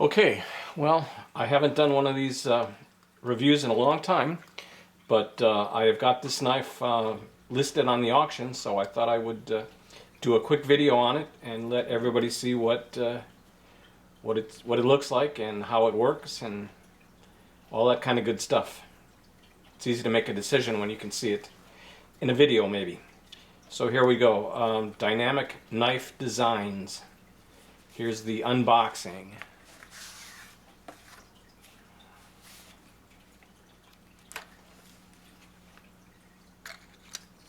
Okay, well, I haven't done one of these reviews in a long time, but I have got this knife listed on the auction, so I thought I would do a quick video on it and let everybody see what it looks like and how it works and all that kind of good stuff. It's easy to make a decision when you can see it in a video, maybe. So here we go. Dynamic Knife Designs. Here's the unboxing.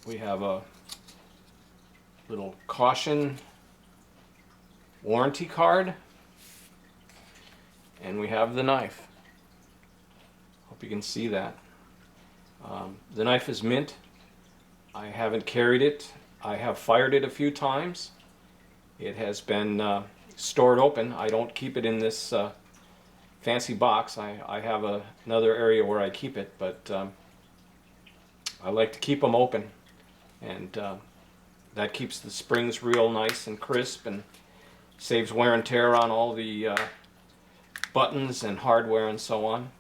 We have a little caution warranty card, and we have the knife. Hope you can see that. The knife is mint. I haven't carried it. I have fired it a few times. It has been stored open. I don't keep it in this fancy box. I have another area where I keep it, but I like to keep them open. And that keeps the springs real nice and crisp and saves wear and tear on all the buttons and hardware and so on.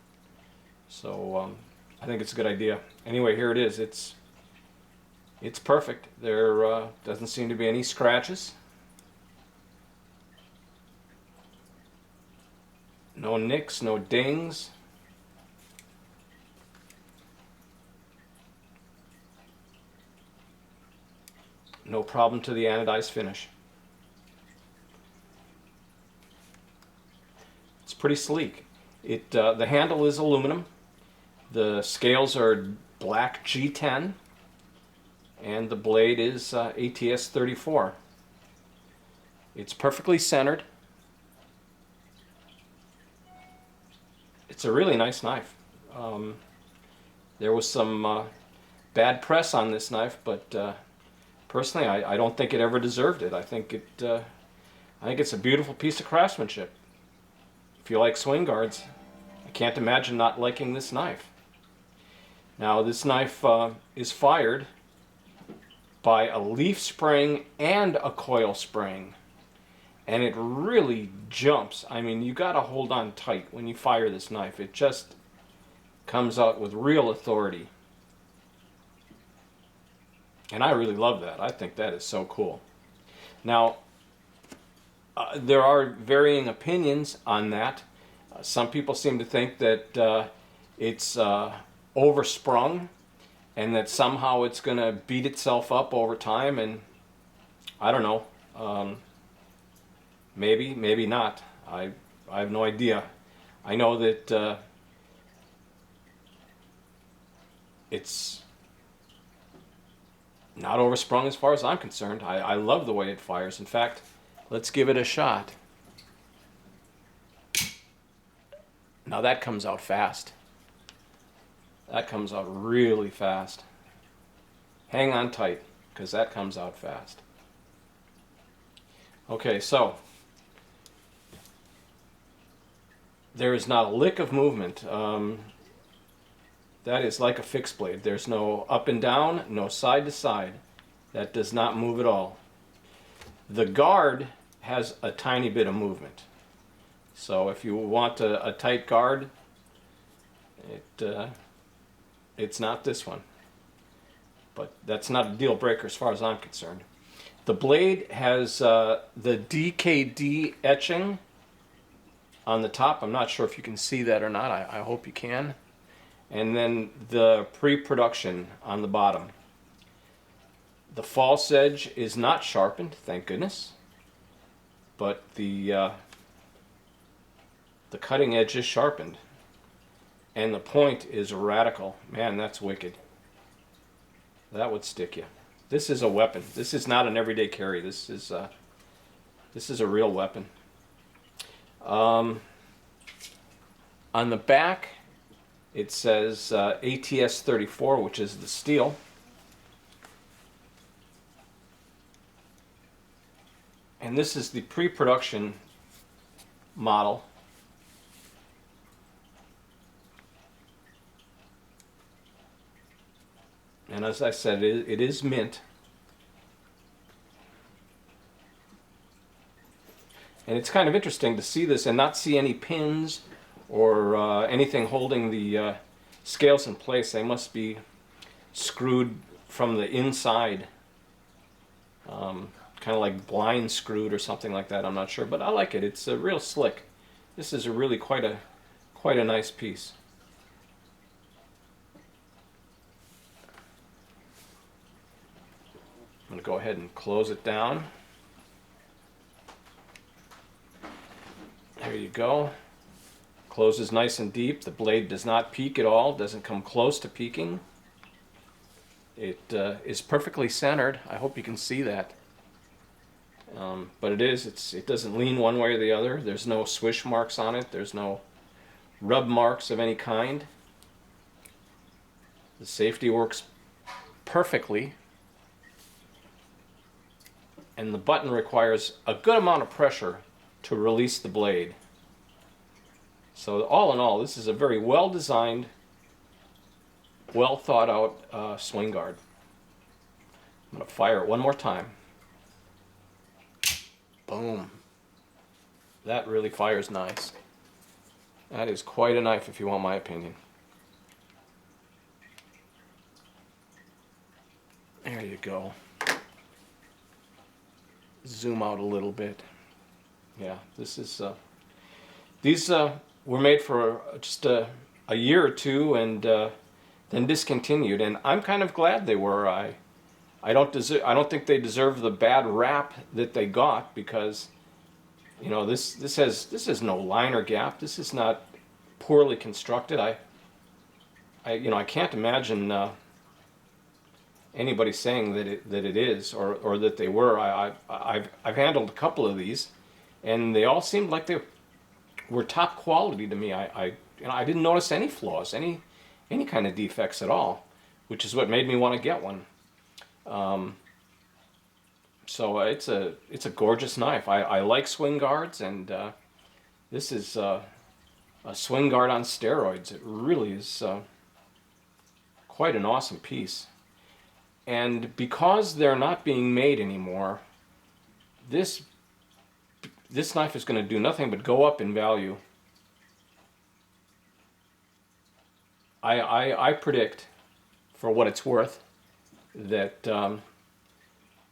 So I think it's a good idea. Anyway, here it is. It's perfect. There doesn't seem to be any scratches. No nicks, no dings. No problem to the anodized finish. It's pretty sleek. The handle is aluminum. The scales are black G10, and the blade is ATS 34. It's perfectly centered. It's a really nice knife. There was some bad press on this knife, but personally, I don't think it ever deserved it. I think it's a beautiful piece of craftsmanship. If you like swing guards, I can't imagine not liking this knife. Now, this knife is fired by a leaf spring and a coil spring, and it really jumps. I mean, you got to hold on tight when you fire this knife. It just comes out with real authority. And I really love that. I think that is so cool. Now, there are varying opinions on that. Some people seem to think that it's oversprung and that somehow it's going to beat itself up over time, and I don't know. Maybe, maybe not. I have no idea. I know that it's not oversprung as far as I'm concerned. I love the way it fires. In fact, let's give it a shot. Now that comes out fast. That comes out really fast. Hang on tight, because that comes out fast. Okay, so there is not a lick of movement. That is like a fixed blade. There's no up and down, no side to side. That does not move at all. The guard has a tiny bit of movement. So if you want a tight guard, it's not this one. But that's not a deal breaker as far as I'm concerned. The blade has the D.K.D etching on the top. I'm not sure if you can see that or not. I hope you can. And then the pre-production on the bottom. The false edge is not sharpened, thank goodness, but the cutting edge is sharpened, and the point is radical. Man, that's wicked. That would stick you. This is a weapon. This is not an everyday carry. This is a real weapon. On the back, it says ATS 34, which is the steel. And this is the pre-production model. And as I said, it is mint. And it's kind of interesting to see this and not see any pins or anything holding the scales in place. They must be screwed from the inside, kind of like blind screwed or something like that. I'm not sure, but I like it. It's real slick. This is really quite a nice piece. I'm going to go ahead and close it down. There you go. Closes nice and deep. The blade does not peak at all, doesn't come close to peaking. It is perfectly centered. I hope you can see that. But it doesn't lean one way or the other. There's no swish marks on it. There's no rub marks of any kind. The safety works perfectly. And the button requires a good amount of pressure to release the blade. So all in all, this is a very well designed, well thought out swing guard. I'm going to fire it one more time. Boom. That really fires nice. That is quite a knife if you want my opinion. There you go. Zoom out a little bit. Yeah, this is these were made for just a year or two and then discontinued, and I'm kind of glad they were. I don't think they deserve the bad rap that they got, because you know this is no liner gap. This is not poorly constructed. I can't imagine anybody saying that it is or that they were. I've handled a couple of these, and they all seemed like they were top quality to me. I didn't notice any flaws, any kind of defects at all, which is what made me want to get one. So it's a gorgeous knife. I like swing guards, and this is a swing guard on steroids. It really is quite an awesome piece. And because they're not being made anymore, this knife is going to do nothing but go up in value. I predict, for what it's worth, that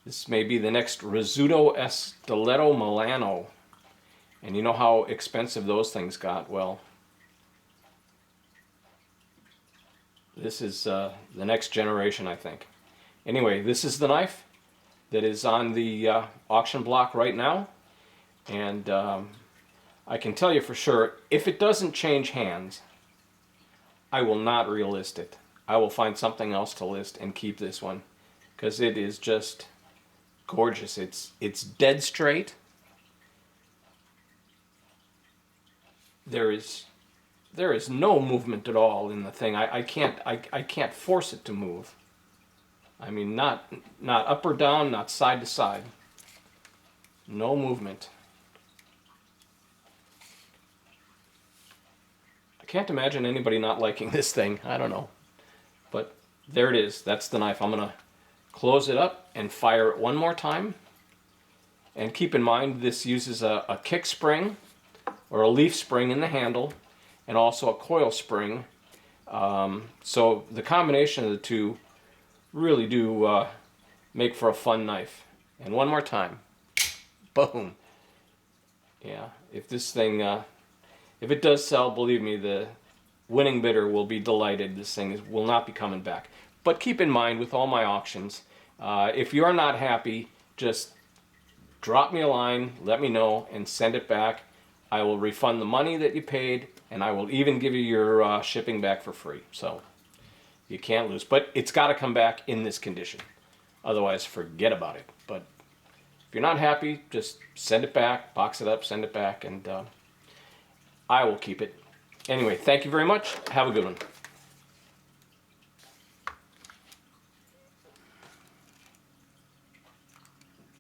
this may be the next Rizzuto Stiletto Milano. And you know how expensive those things got? Well, this is the next generation, I think. Anyway, this is the knife that is on the auction block right now. And I can tell you for sure, if it doesn't change hands, I will not relist it. I will find something else to list and keep this one, because it is just gorgeous. It's dead straight. There is no movement at all in the thing. I can't force it to move. I mean, not up or down, not side to side. No movement. I can't imagine anybody not liking this thing. I don't know. But there it is. That's the knife. I'm going to close it up and fire it one more time. And keep in mind, this uses a kick spring or a leaf spring in the handle, and also a coil spring. So the combination of the two really do make for a fun knife. And one more time. Boom. Yeah, if this thing, if it does sell, believe me, the winning bidder will be delighted. This thing will not be coming back. But keep in mind, with all my auctions, if you're not happy, just drop me a line, let me know, and send it back. I will refund the money that you paid, and I will even give you your shipping back for free. So you can't lose. But it's got to come back in this condition. Otherwise, forget about it. But if you're not happy, just send it back, box it up, send it back, and I will keep it. Anyway, thank you very much. Have a good one.